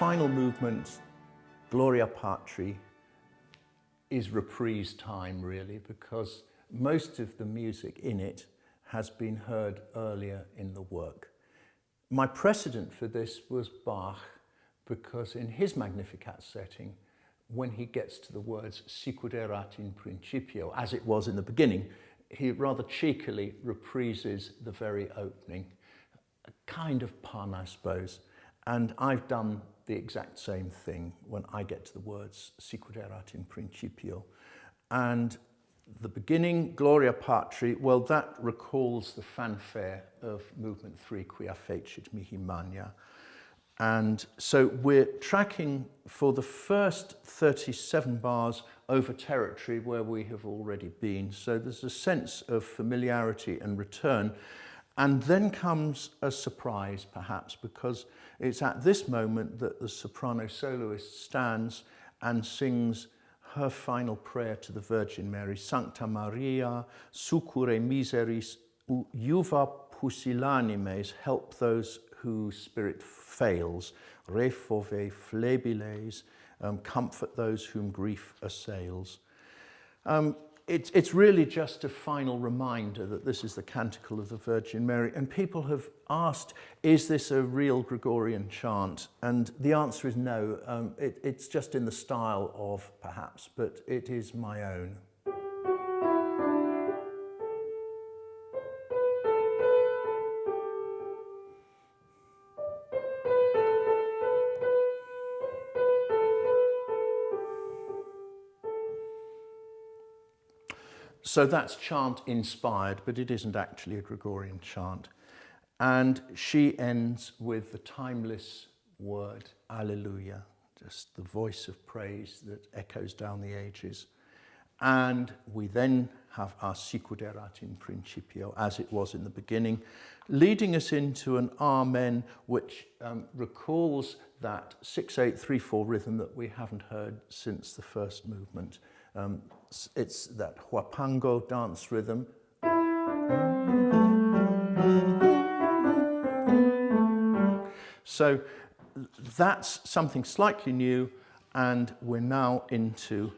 final movement, Gloria Patri, is reprise time really, because most of the music in it has been heard earlier in the work. My precedent for this was Bach, because in his Magnificat setting, when he gets to the words sicut erat in principio, as it was in the beginning, he rather cheekily reprises the very opening. A kind of pun, I suppose. And I've done the exact same thing when I get to the words sicut erat in principio. And the beginning, Gloria Patri, well, that recalls the fanfare of movement 3, Quia fecit mihi magna. And so we're tracking for the first 37 bars over territory where we have already been. So there's a sense of familiarity and return. And then comes a surprise, perhaps, because it's at this moment that the soprano soloist stands and sings her final prayer to the Virgin Mary, Sancta Maria, succure miseris, iuva pusillanimes, help those whose spirit fails, refove flebiles, comfort those whom grief assails. It's really just a final reminder that this is the Canticle of the Virgin Mary, and people have asked, is this a real Gregorian chant? And the answer is no. It's just in the style of, perhaps, but it is my own. So that's chant inspired, but it isn't actually a Gregorian chant. And she ends with the timeless word, Alleluia, just the voice of praise that echoes down the ages. And we then have our sicut erat in principio, as it was in the beginning, leading us into an Amen, which recalls that 6/8-3/4 rhythm that we haven't heard since the first movement. It's that huapango dance rhythm. So that's something slightly new, and we're now into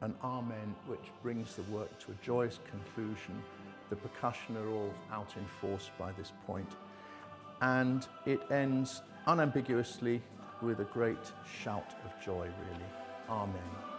an Amen, which brings the work to a joyous conclusion. The percussion are all out in force by this point, and it ends unambiguously with a great shout of joy, really. Amen.